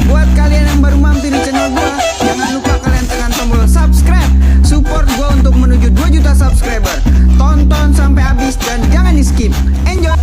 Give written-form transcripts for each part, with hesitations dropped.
Buat kalian yang baru mampir di channel gua, jangan lupa kalian tekan tombol subscribe. Support gua untuk menuju 2 juta subscriber. Tonton sampai habis dan jangan di skip. Enjoy.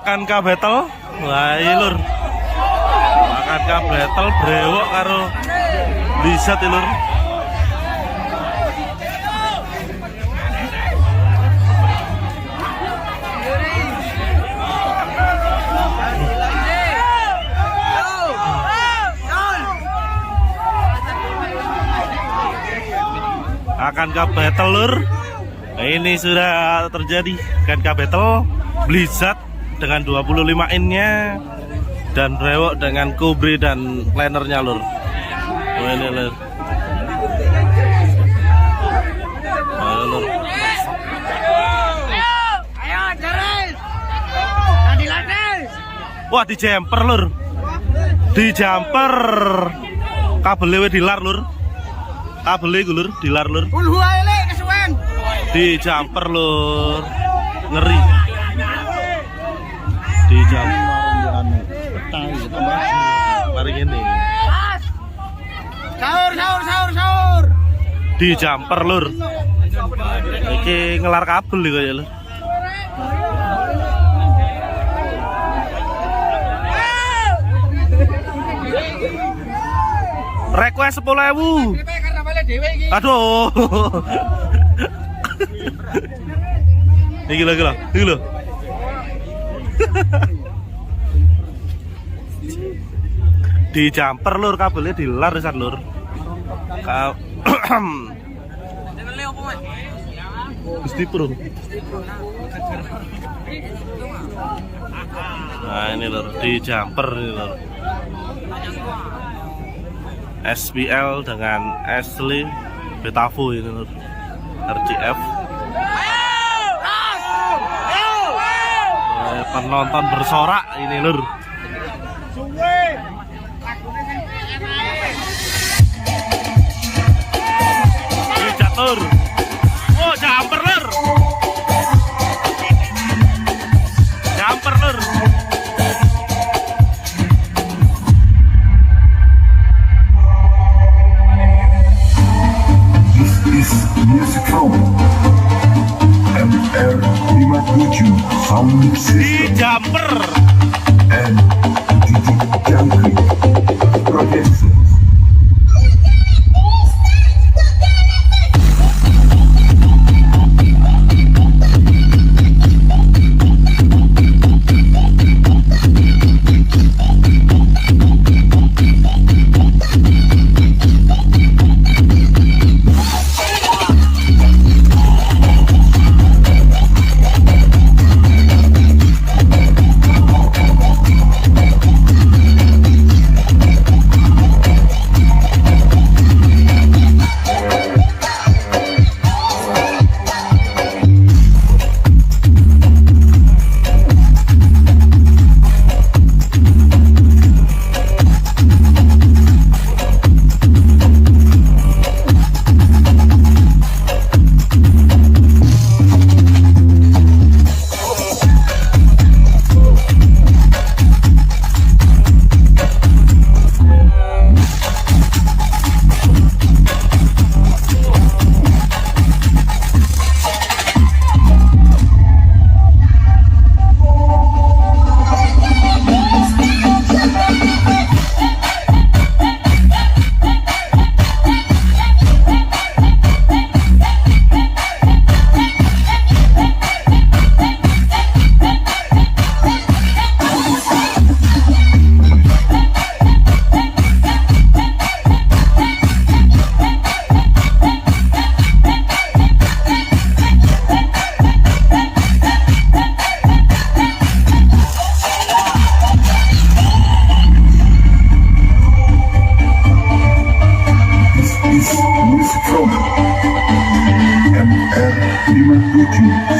Akankah battle? Wah iya lur. Akankah battle brewok karo Blizzard ya lur. Akankah battle lur? Ini sudah terjadi. Akankah battle Blizzard dengan 25 innya dan brewok dengan Cobra dan planernya lur. Oh ini lur. Ayo lur. Ayo Jaris. Ladi. Wah di jumper lur. Di jumper. Kabelnya dilar lur. Kabelnya gue lur, dilar lur. Ulhu ae le kesuwen. Di jumper lur. Ngeri. Di jam mari ini Sahur. di jumper lur. Iki ngelar kabel nih kaya lur. Request 10.000. Aduh. Iki lho. Di jumper lur, kabelnya dilar resan lur. Gusti Pro. Nah ini lur, di jumper ini lur. SPL dengan Ashley Betavo ini lur. RCF. Penonton bersorak ini lur. Ini jatuh. Oh jumper lur. Jumper lur. is music from MR57 Sound Di System jumper. and DJ Jangkrik Productions.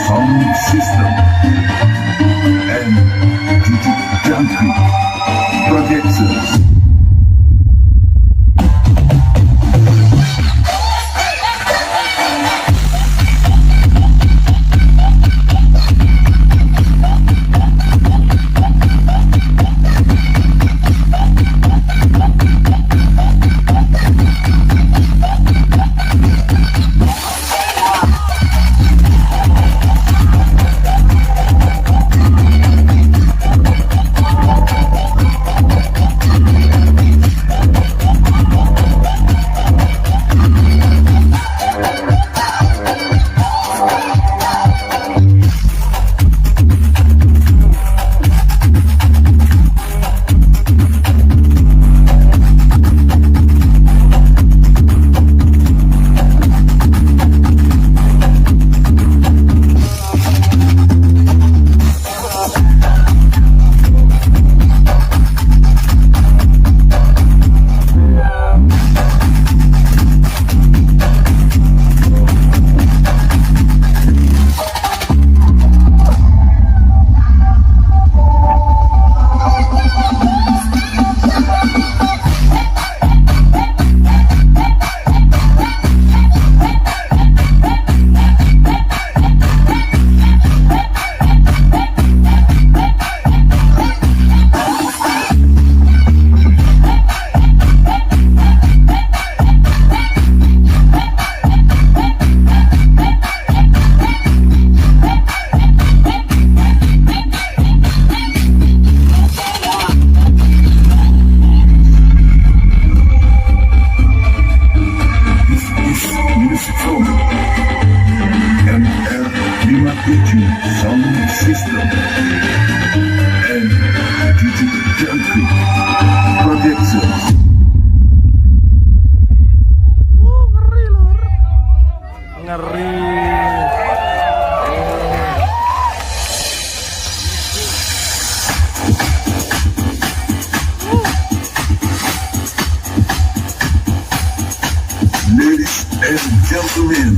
Sound System and DJ Jangkrik Productions. Sound System and DJ Jangkrik Productions. Ngeri lur. Ngeri. Ladies and gentlemen,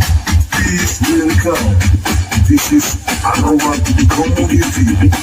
please welcome. This is Aroma Community.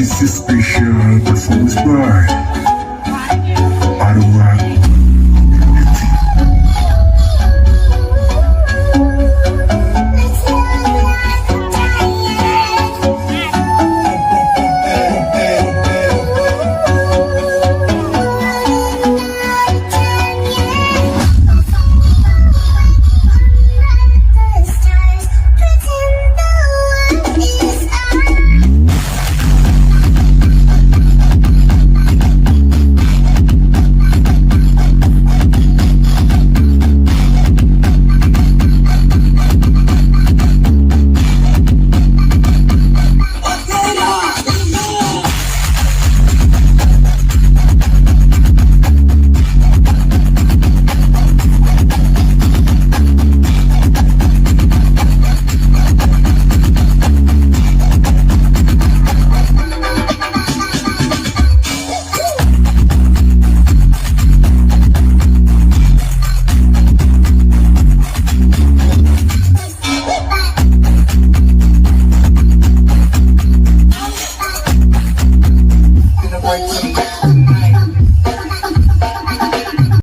This is special performance by